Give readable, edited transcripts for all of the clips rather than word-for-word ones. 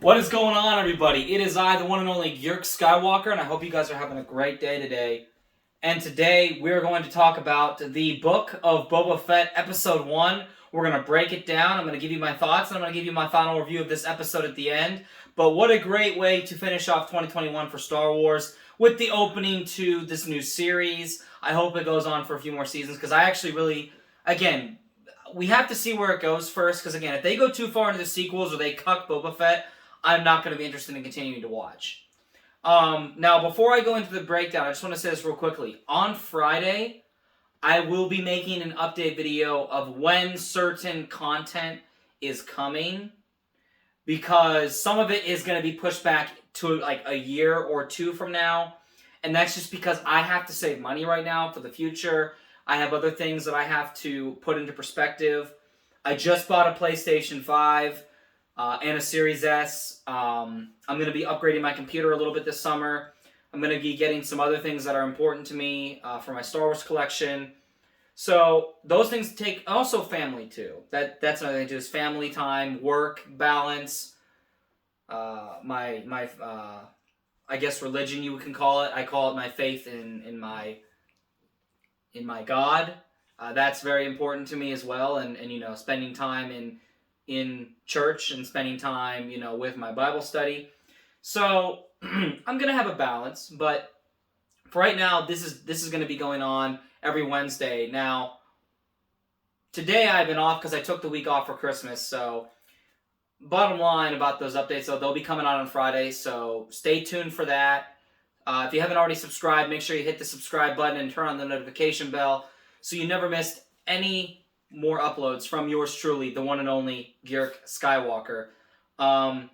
What is going on, everybody? It is I, the one and only Yerk Skywalker, and I hope you guys are having a great day today. And today, we're going to talk about the Book of Boba Fett, Episode 1. We're going to break it down. I'm going to give you my thoughts, and I'm going to give you my final review of this episode at the end. But what a great way to finish off 2021 for Star Wars with the opening to this new series. I hope it goes on for a few more seasons, because I actually really, again, we have to see where it goes first, because again, if they go too far into the sequels or they cuck Boba Fett, I'm not going to be interested in continuing to watch. Now, before I go into the breakdown, I just want to say this real quickly. On Friday, I will be making an update video of when certain content is coming, because some of it is going to be pushed back to like a year or two from now, and that's just because I have to save money right now for the future. I have other things that I have to put into perspective. I just bought a PlayStation 5 and a Series S. I'm going to be upgrading my computer a little bit this summer. I'm going to be getting some other things that are important to me for my Star Wars collection. So those things take also family too. That's another thing too, is family time, work, balance, my I guess religion you can call it. I call it my faith in my God. That's very important to me as well, and you know, spending time in church and spending time, you know, with my Bible study. So I'm gonna have a balance, but for right now, this is gonna be going on every Wednesday. Now, today I've been off because I took the week off for Christmas. So, bottom line about those updates, though, they'll be coming out on Friday. So stay tuned for that. If you haven't already subscribed, make sure you hit the subscribe button and turn on the notification bell so you never miss any more uploads from yours truly, the one and only Garcia Skywalker. And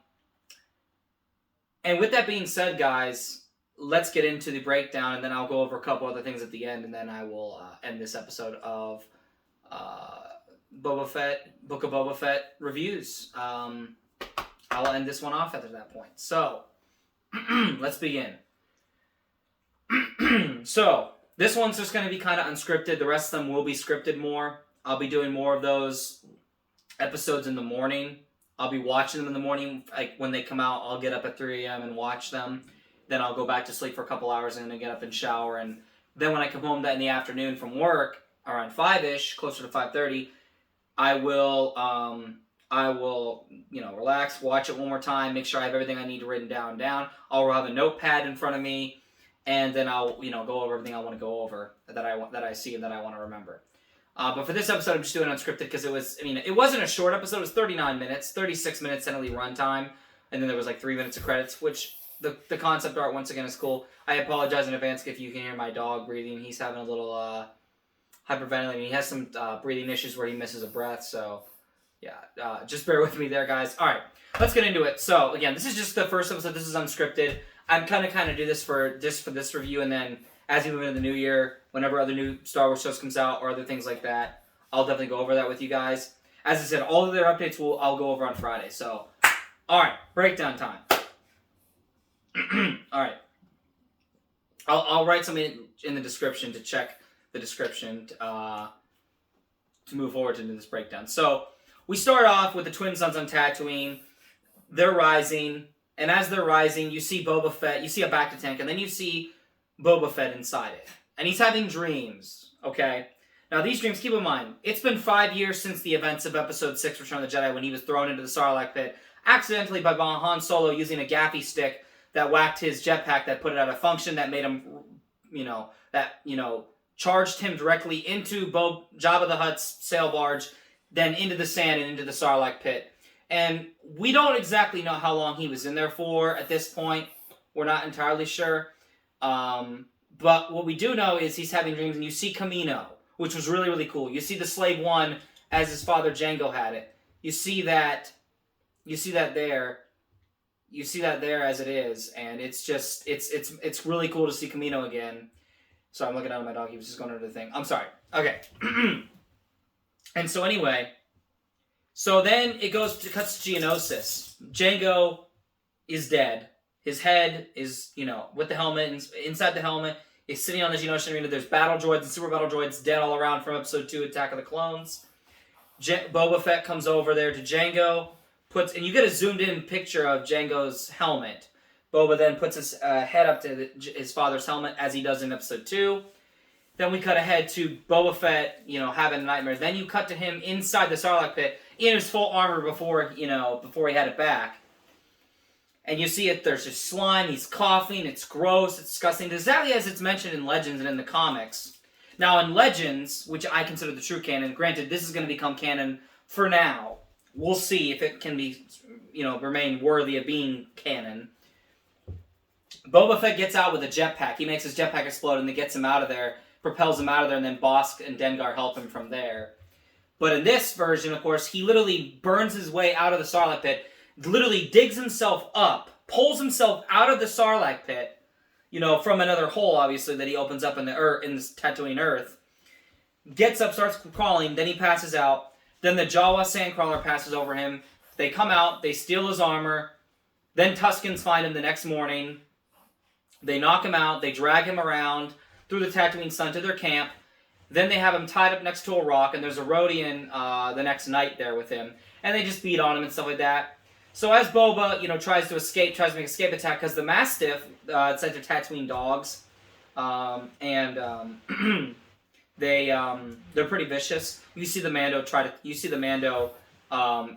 with that being said, guys, let's get into the breakdown, and then I'll go over a couple other things at the end, and then I will end this episode of Boba Fett, Book of Boba Fett reviews. I'll end this one off at that point. So, let's begin. So, this one's just going to be kind of unscripted. The rest of them will be scripted more. I'll be doing more of those episodes in the morning. I'll be watching them in the morning. Like when they come out, I'll get up at 3 a.m. and watch them. Then I'll go back to sleep for a couple hours and then get up and shower. And then when I come home in the afternoon from work, around 5-ish, closer to 5:30, I will, relax, watch it one more time, make sure I have everything I need written down. I'll have a notepad in front of me, and then I'll, go over everything I want to go over that I see and that I want to remember. But for this episode, I'm just doing it unscripted because it wasn't a short episode. It was 39 minutes, 36 minutes technically runtime, and then there was like 3 minutes of credits, which the concept art, once again, is cool. I apologize in advance if you can hear my dog breathing. He's having a little hyperventilating. He has some breathing issues where he misses a breath, so yeah, just bear with me there, guys. All right, let's get into it. So again, this is just the first episode. This is unscripted. I'm kind of do this for this review, and then as we move into the new year, whenever other new Star Wars shows comes out or other things like that, I'll definitely go over that with you guys. As I said, all of their updates I'll go over on Friday. So, all right, breakdown time. All right, I'll write something in the description to check the description to move forward into this breakdown. So we start off with the twin suns on Tatooine. They're rising, and as they're rising, you see Boba Fett. You see a bacta tank, and then you see Boba Fett inside it. And he's having dreams, okay? Now, these dreams, keep in mind, it's been 5 years since the events of Episode 6, Return of the Jedi, when he was thrown into the Sarlacc pit, accidentally by Han Solo using a gaffy stick that whacked his jetpack, that put it out of function, that made him, charged him directly into Jabba the Hutt's sail barge, then into the sand and into the Sarlacc pit. And we don't exactly know how long he was in there for at this point. We're not entirely sure. But what we do know is he's having dreams, and you see Kamino, which was really, really cool. You see the Slave One as his father Jango had it. You see that there. You see that there as it is, and it's just it's really cool to see Kamino again. So I'm looking down at my dog. He was just going under the thing. I'm sorry. Okay. And so anyway, so then it cuts to Geonosis. Jango is dead. His head is, with the helmet, and inside the helmet is sitting on the Geonosis arena. There's battle droids and super battle droids dead all around from Episode 2, Attack of the Clones. Boba Fett comes over there to Jango, and you get a zoomed in picture of Jango's helmet. Boba then puts his head up to his father's helmet as he does in episode 2. Then we cut ahead to Boba Fett, having a nightmare. Then you cut to him inside the Sarlacc pit in his full armor before he had it back. And you see there's just slime, he's coughing, it's gross, it's disgusting, exactly as it's mentioned in Legends and in the comics. Now in Legends, which I consider the true canon, granted this is going to become canon for now. We'll see if it can be, remain worthy of being canon. Boba Fett gets out with a jetpack. He makes his jetpack explode and then gets him out of there, propels him out of there, and then Bossk and Dengar help him from there. But in this version, of course, he literally burns his way out of the Sarlacc pit, literally digs himself up, pulls himself out of the Sarlacc pit, from another hole, obviously, that he opens up in the earth, in this Tatooine earth, gets up, starts crawling, then he passes out, then the Jawa sandcrawler passes over him, they come out, they steal his armor, then Tuskens find him the next morning, they knock him out, they drag him around through the Tatooine sun to their camp, then they have him tied up next to a rock, and there's a Rodian the next night there with him, and they just beat on him and stuff like that. So as Boba, tries to make an escape attack, because the Mastiff, it's like they're Tatooine dogs, they're pretty vicious. You see the Mando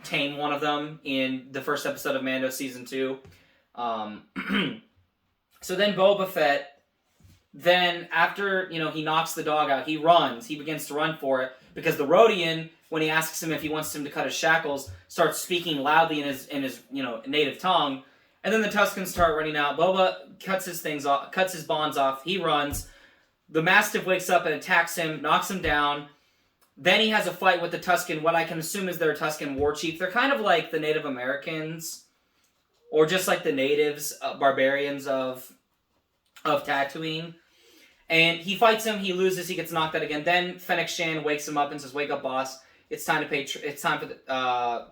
tame one of them in the first episode of Mando Season 2. So then Boba Fett, then after, he knocks the dog out, he runs. He begins to run for it, because the Rodian, when he asks him if he wants him to cut his shackles, starts speaking loudly in his native tongue. And then the Tuskens start running out. Boba cuts his bonds off. He runs. The Mastiff wakes up and attacks him, knocks him down. Then he has a fight with the Tusken, what I can assume is their Tusken war chief. They're kind of like the Native Americans, or just like the natives, barbarians of Tatooine. And he fights him, he loses, he gets knocked out again. Then Fennec Shan wakes him up and says, "Wake up, boss. It's time to pay. It's time for the I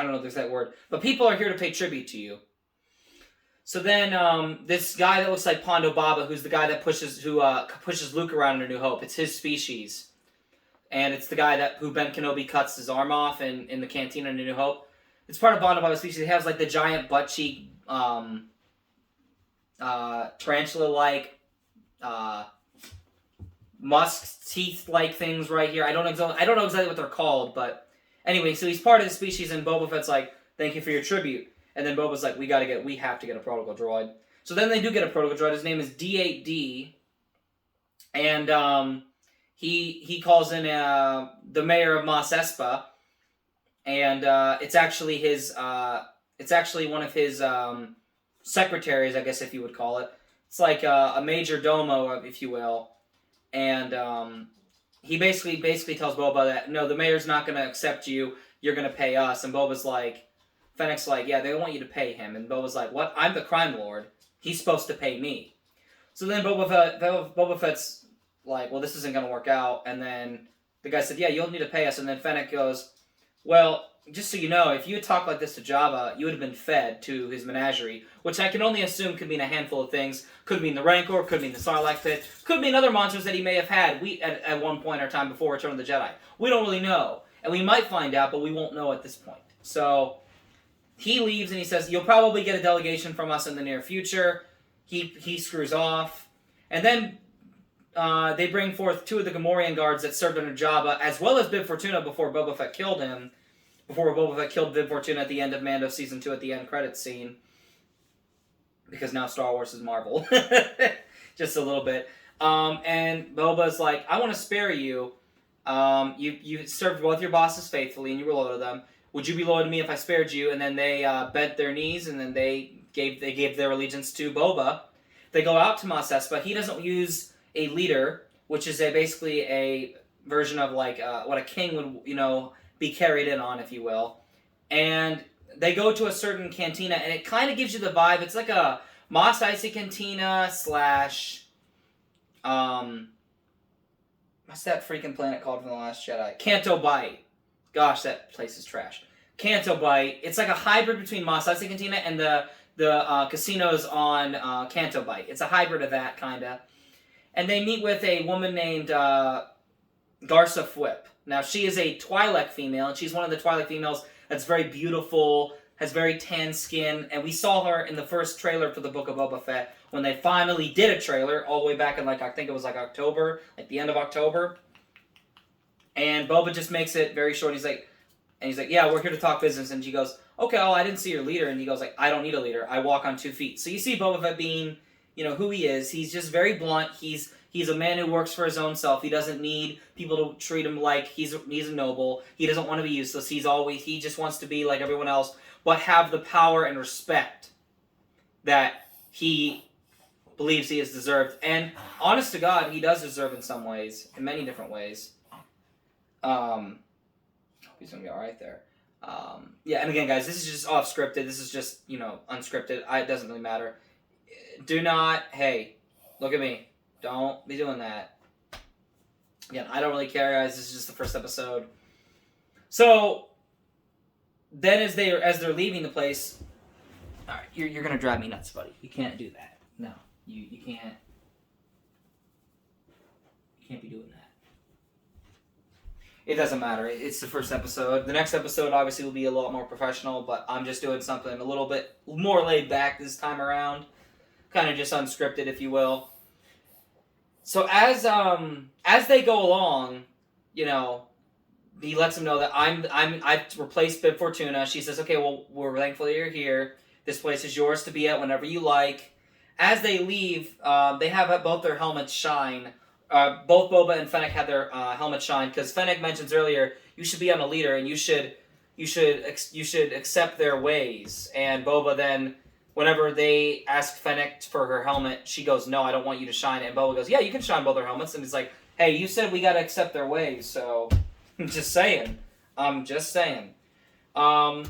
don't know if there's that word, but people are here to pay tribute to you." So then this guy that looks like Pondo Baba, who's the guy that pushes Luke around in A New Hope. It's his species, and it's the guy who Ben Kenobi cuts his arm off in the cantina in A New Hope. It's part of Pondo Baba's species. He has like the giant butt cheek, tarantula-like, musk teeth-like things right here. I don't know exactly what they're called, but anyway, so he's part of the species, and Boba Fett's like, "Thank you for your tribute." And then Boba's like, we have to get a protocol droid. So then they do get a protocol droid. His name is D8D, and he calls in the mayor of Mos Espa, and it's actually one of his secretaries, I guess, if you would call it. It's like a major domo, if you will. And he basically tells Boba that, no, the mayor's not going to accept you. You're going to pay us. And Fennec's like, yeah, they want you to pay him. And Boba's like, what? I'm the crime lord. He's supposed to pay me. So then Boba Fett's like, well, this isn't going to work out. And then the guy said, yeah, you'll need to pay us. And then Fennec goes, well, just so you know, if you had talked like this to Jabba, you would have been fed to his menagerie, which I can only assume could mean a handful of things. Could mean the Rancor, could mean the Sarlacc pit, could mean other monsters that he may have had at one point or time before Return of the Jedi. We don't really know. And we might find out, but we won't know at this point. So he leaves and he says, you'll probably get a delegation from us in the near future. He screws off. And then they bring forth two of the Gamorrean guards that served under Jabba, as well as Bib Fortuna before Boba Fett killed him. Before Boba Fett killed Bib Fortuna at the end of Mando Season 2 at the end credits scene. Because now Star Wars is Marvel. Just a little bit. And Boba's like, I want to spare you. You served both your bosses faithfully and you were loyal to them. Would you be loyal to me if I spared you? And then they bent their knees and then they gave their allegiance to Boba. They go out to Mos Espa. He doesn't use a leader, which is basically a version of like what a king would, be carried in on, if you will. And they go to a certain cantina, and it kind of gives you the vibe. It's like a Mos Eisley cantina slash, what's that freaking planet called from The Last Jedi? Canto Bight. Gosh, that place is trash. Canto Bight. It's like a hybrid between Mos Eisley cantina and the casinos on Canto Bight. It's a hybrid of that, kind of. And they meet with a woman named Garcia Flip. Now, she is a Twi'lek female, and she's one of the Twi'lek females that's very beautiful, has very tan skin, and we saw her in the first trailer for the Book of Boba Fett when they finally did a trailer all the way back in, like, I think it was like October, like the end of October. And Boba just makes it very short. He's like, yeah, we're here to talk business. And she goes, okay, I didn't see your leader. And he goes, like, I don't need a leader. I walk on 2 feet. So you see Boba Fett being, who he is. He's just very blunt. He's a man who works for his own self. He doesn't need people to treat him like he's a noble. He doesn't want to be useless. He just wants to be like everyone else, but have the power and respect that he believes he has deserved. And honest to God, he does deserve in some ways, in many different ways. He's gonna be all right there. Yeah, and again, guys, this is just off scripted. This is just unscripted. It doesn't really matter. Do not. Hey, look at me. Don't be doing that. Again, I don't really care, guys. This is just the first episode. So then, as they're leaving the place, all right, you're gonna drive me nuts, buddy. You can't do that. No, you can't. You can't be doing that. It doesn't matter. It's the first episode. The next episode obviously will be a lot more professional, but I'm just doing something a little bit more laid back this time around, kind of just unscripted, if you will. So as they go along, he lets them know that I've replaced Bib Fortuna. She says, okay, well, we're thankful that you're here. This place is yours to be at whenever you like. As they leave, they have both their helmets shine. Both Boba and Fennec had their helmets shine because Fennec mentions earlier you should be on a leader and you should accept their ways. And Boba then, whenever they ask Fennec for her helmet, she goes, "No, I don't want you to shine it." And Boba goes, "Yeah, you can shine both their helmets." And he's like, "Hey, you said we gotta accept their ways, so I'm just saying." So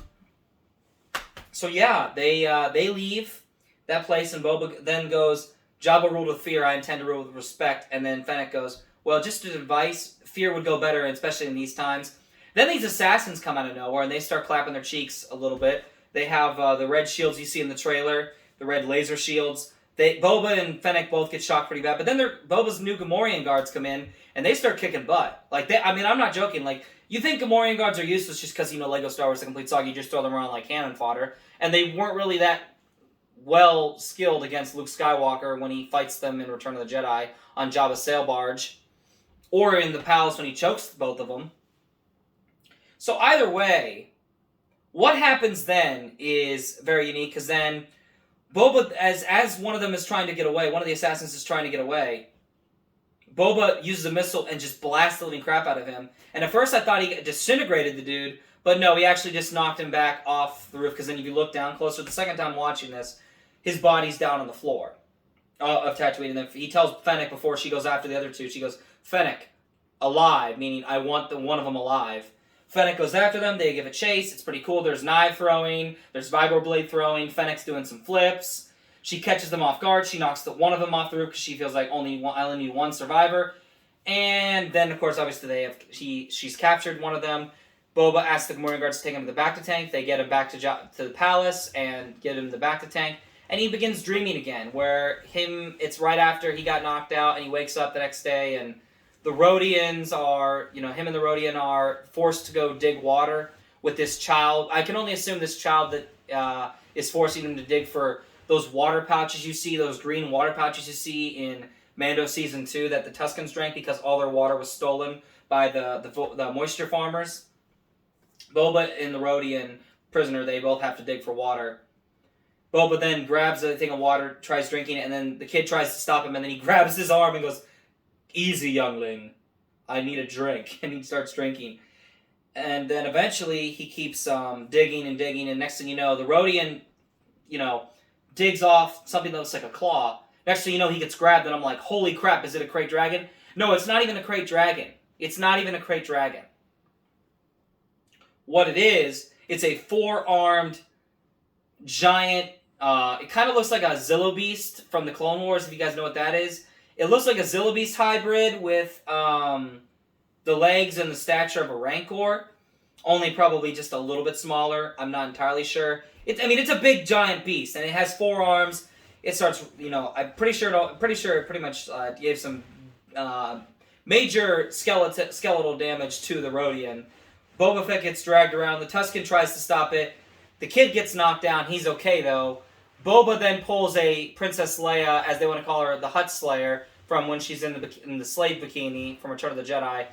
yeah, they leave that place, and Boba then goes, Jabba ruled with fear, I intend to rule with respect. And then Fennec goes, well, just advice, fear would go better, especially in these times. Then these assassins come out of nowhere, and they start clapping their cheeks a little bit. They have the red shields you see in the trailer, the red laser shields. Boba and Fennec both get shocked pretty bad, but then Boba's new Gamorrean guards come in, and they start kicking butt. I'm not joking. Like, you think Gamorrean guards are useless just because, Lego Star Wars The Complete Saga, you just throw them around like cannon fodder. And they weren't really that well skilled against Luke Skywalker when he fights them in Return of the Jedi on Jabba's sail barge, or in the palace when he chokes both of them. So either way, what happens then is very unique, because then Boba, as one of them is trying to get away, one of the assassins is trying to get away, Boba uses a missile and just blasts the living crap out of him. And at first I thought he disintegrated the dude, but no, he actually just knocked him back off the roof, because then if you look down closer, the second time watching this, his body's down on the floor of Tatooine. And then he tells Fennec before she goes after the other two, she goes, Fennec, alive, meaning I want one of them alive. Fennec goes after them, they give a chase, it's pretty cool. There's knife throwing, there's vibroblade throwing, Fennec's doing some flips. She catches them off guard, she knocks one of them off the roof because she feels like I only need one survivor. And then, of course, obviously she's captured one of them. Boba asks the Gamorrean guards to take him to the Bacta tank. They get him back to the palace and get him to the Bacta tank. And he begins dreaming again, it's right after he got knocked out, and he wakes up the next day, and the Rodians are, him and the Rodian are forced to go dig water with this child. I can only assume this child that is forcing him to dig for those water pouches you see, those green water pouches you see in Mando Season 2 that the Tuscans drank because all their water was stolen by the moisture farmers. Boba and the Rodian prisoner, they both have to dig for water. Boba then grabs a thing of water, tries drinking it, and then the kid tries to stop him, and then he grabs his arm and goes, easy, youngling. I need a drink. And he starts drinking. And then eventually he keeps digging, and next thing you know, the Rodian, digs off something that looks like a claw. Next thing you know, he gets grabbed, and I'm like, holy crap, is it a Krayt Dragon? No, it's not even a Krayt Dragon. What it is, it's a four-armed giant, it kind of looks like a Zillo Beast from the Clone Wars, if you guys know what that is. It looks like a Zillo Beast hybrid with the legs and the stature of a Rancor, only probably just a little bit smaller. I'm not entirely sure. It's a big giant beast, and it has four arms. It starts, I'm pretty sure it pretty much gave some major skeletal damage to the Rodian. Boba Fett gets dragged around. The Tusken tries to stop it. The kid gets knocked down. He's okay, though. Boba then pulls a Princess Leia, as they want to call her, the Hutt Slayer, from when she's in the slave bikini from Return of the Jedi.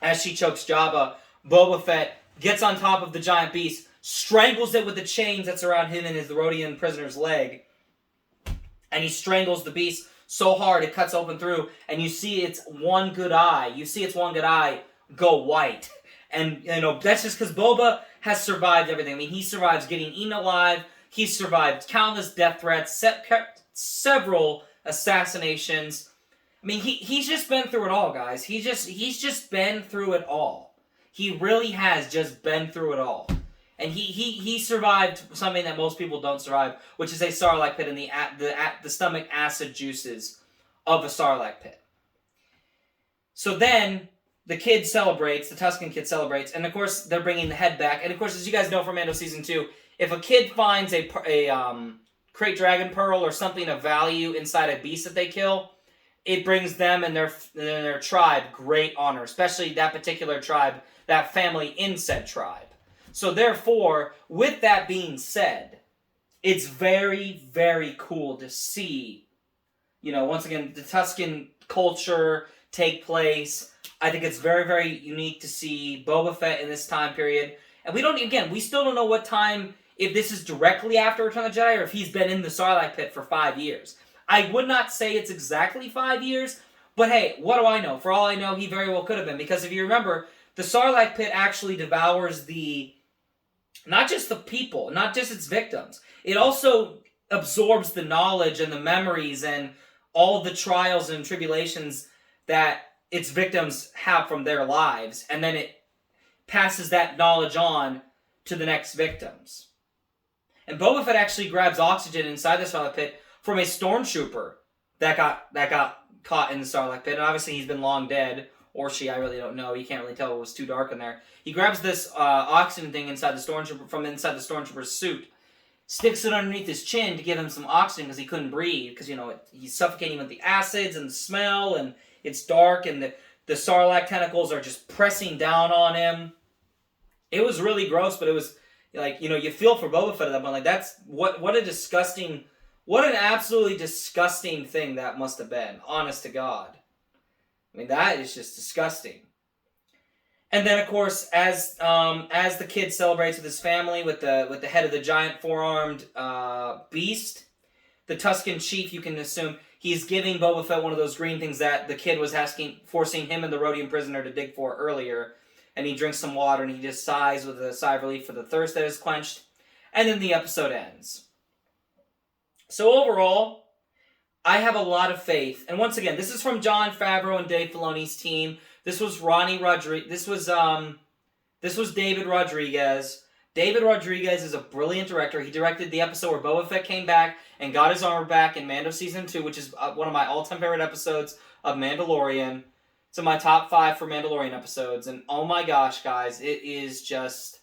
As she chokes Jabba, Boba Fett gets on top of the giant beast, strangles it with the chains that's around him and his Rodian prisoner's leg, and he strangles the beast so hard it cuts open through, and you see its one good eye. You see its one good eye go white. And, that's just because Boba has survived everything. I mean, he survives getting eaten alive. He survived countless death threats, several assassinations. I mean, he's just been through it all, guys. He's just been through it all. He really has just been through it all. And he survived something that most people don't survive, which is a Sarlacc pit and the stomach acid juices of a Sarlacc pit. So then the kid celebrates, the Tusken kid celebrates, and of course they're bringing the head back. And of course, as you guys know from Mando Season 2, if a kid finds a Krayt Dragon Pearl or something of value inside a beast that they kill, it brings them and their tribe great honor, especially that particular tribe, that family in said tribe. So therefore, with that being said, it's very, very cool to see, once again, the Tusken culture take place. I think it's very, very unique to see Boba Fett in this time period. And we still don't know what time, if this is directly after Return of the Jedi or if he's been in the Sarlacc pit for 5 years. I would not say it's exactly 5 years, but hey, what do I know? For all I know, he very well could have been. Because if you remember, the Sarlacc pit actually devours not just the people, not just its victims. It also absorbs the knowledge and the memories and all the trials and tribulations that its victims have from their lives, and then it passes that knowledge on to the next victims. And Boba Fett actually grabs oxygen inside the Sarlacc pit from a stormtrooper that got caught in the Sarlacc pit, and obviously he's been long dead, or she, I really don't know. You can't really tell, it was too dark in there. He grabs this oxygen thing inside the stormtrooper from inside the stormtrooper's suit, sticks it underneath his chin to give him some oxygen because he couldn't breathe, because he's suffocating with the acids and the smell, and it's dark, and the Sarlacc tentacles are just pressing down on him. It was really gross, but it was you feel for Boba Fett at that point. Like, that's what an absolutely disgusting thing that must have been. Honest to God. I mean, that is just disgusting. And then, of course, as the kid celebrates with his family with the head of the giant four-armed beast, the Tusken chief, you can assume, he's giving Boba Fett one of those green things that the kid was forcing him and the Rodian prisoner to dig for earlier. And he drinks some water and he just sighs with a sigh of relief for the thirst that is quenched. And then the episode ends. So overall, I have a lot of faith. And once again, this is from Jon Favreau and Dave Filoni's team. This was This was David Rodriguez. David Rodriguez is a brilliant director. He directed the episode where Boba Fett came back and got his armor back in Mando Season 2, which is one of my all-time favorite episodes of Mandalorian. It's in my top 5 for Mandalorian episodes. And oh my gosh, guys, it is just...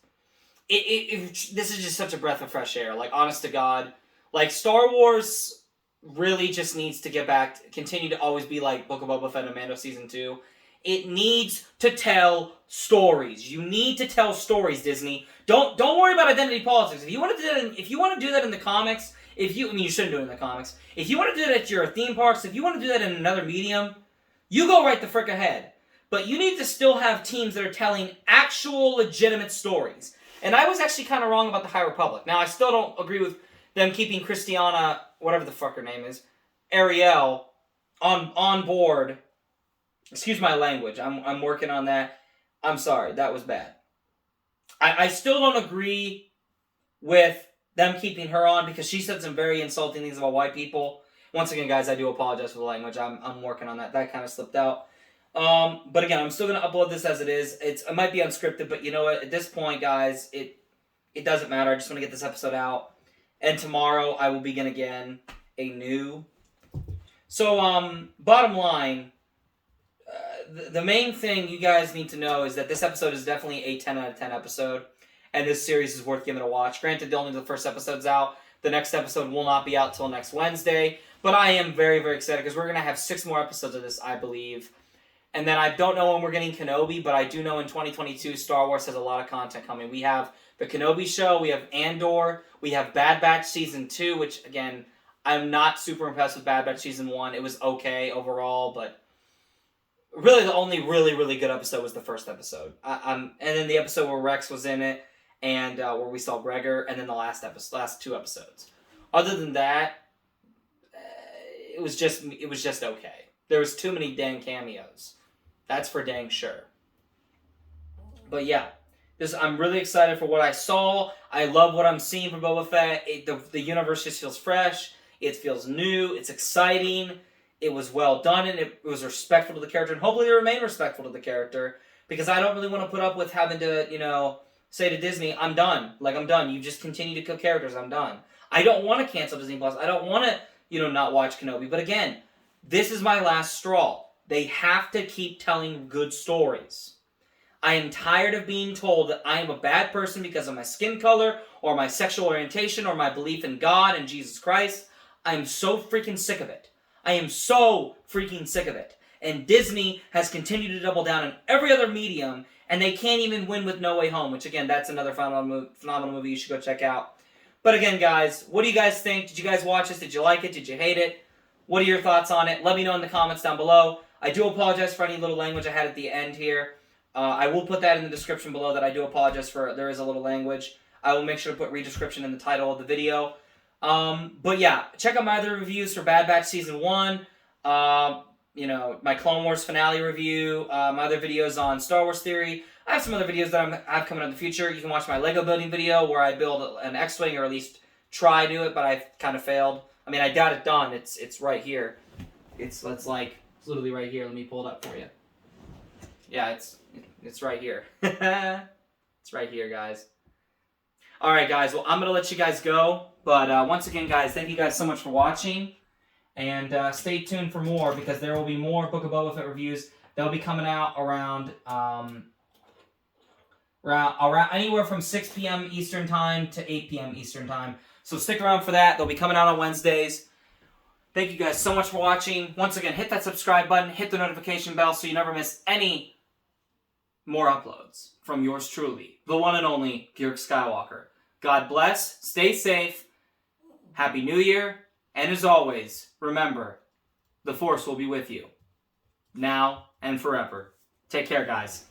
this is just such a breath of fresh air. Like, honest to God. Like, Star Wars really just needs to get back, continue to always be like Book of Boba Fett and Mando Season 2. It needs to tell stories. You need to tell stories, Disney. Don't worry about identity politics. If you want to do that in the comics, you shouldn't do it in the comics. If you want to do that at your theme parks, if you want to do that in another medium, you go right the frick ahead. But you need to still have teams that are telling actual legitimate stories. And I was actually kind of wrong about the High Republic. Now, I still don't agree with them keeping Christiana, whatever the fuck her name is, Ariel, on board. Excuse my language. I'm working on that. I'm sorry. That was bad. I still don't agree with them keeping her on because she said some very insulting things about white people. Once again, guys, I do apologize for the language. I'm working on that. That kind of slipped out. But again, I'm still going to upload this as it is. It might be unscripted, but you know what? At this point, guys, it doesn't matter. I just want to get this episode out. And tomorrow, I will begin again a new... So, bottom line, the main thing you guys need to know is that this episode is definitely a 10 out of 10 episode. And this series is worth giving a watch. Granted, only the first episode's out. The next episode will not be out till next Wednesday. But I am very, very excited because we're going to have 6 more episodes of this, I believe. And then I don't know when we're getting Kenobi, but I do know in 2022 Star Wars has a lot of content coming. We have the Kenobi show, we have Andor, we have Bad Batch Season 2, which, again, I'm not super impressed with Bad Batch Season 1. It was okay overall, but really the only really good episode was the first episode. And then the episode where Rex was in it, and where we saw Gregor, and then the last two episodes. Other than that, it was just okay. There was too many dang cameos. That's for dang sure. But yeah, I'm really excited for what I saw. I love what I'm seeing from Boba Fett. The universe just feels fresh. It feels new. It's exciting. It was well done, and it was respectful to the character. And hopefully they remain respectful to the character, because I don't really want to put up with having to, say to Disney, I'm done. Like, I'm done. You just continue to kill characters. I'm done. I don't want to cancel Disney Plus. I don't want to, not watch Kenobi. But again, this is my last straw. They have to keep telling good stories. I am tired of being told that I am a bad person because of my skin color, or my sexual orientation, or my belief in God and Jesus Christ. I'm so freaking sick of it. I am so freaking sick of it. And Disney has continued to double down on every other medium, and they can't even win with No Way Home, which, again, that's another phenomenal movie you should go check out. But again, guys, what do you guys think? Did you guys watch this? Did you like it? Did you hate it? What are your thoughts on it? Let me know in the comments down below. I do apologize for any little language I had at the end here. I will put that in the description below, that I do apologize for. There is a little language. I will make sure to put redescription in the title of the video. But yeah, check out my other reviews for Bad Batch Season 1. My Clone Wars finale review. My other videos on Star Wars theory. I have some other videos that I have coming in the future. You can watch my Lego building video where I build an X-Wing, or at least try to do it, but I kind of failed. I mean, I got it done. It's right here. It's literally right here. Let me pull it up for you. Yeah, it's right here. It's right here, guys. All right, guys. Well, I'm gonna let you guys go. But once again, guys, thank you guys so much for watching. And stay tuned for more, because there will be more Book of Boba Fett reviews. They'll be coming out around anywhere from 6 p.m. Eastern Time to 8 p.m. Eastern Time. So stick around for that. They'll be coming out on Wednesdays. Thank you guys so much for watching. Once again, hit that subscribe button, hit the notification bell so you never miss any more uploads from yours truly, the one and only Georg Skywalker. God bless, stay safe, Happy New Year, and as always, remember, the Force will be with you, now and forever. Take care, guys.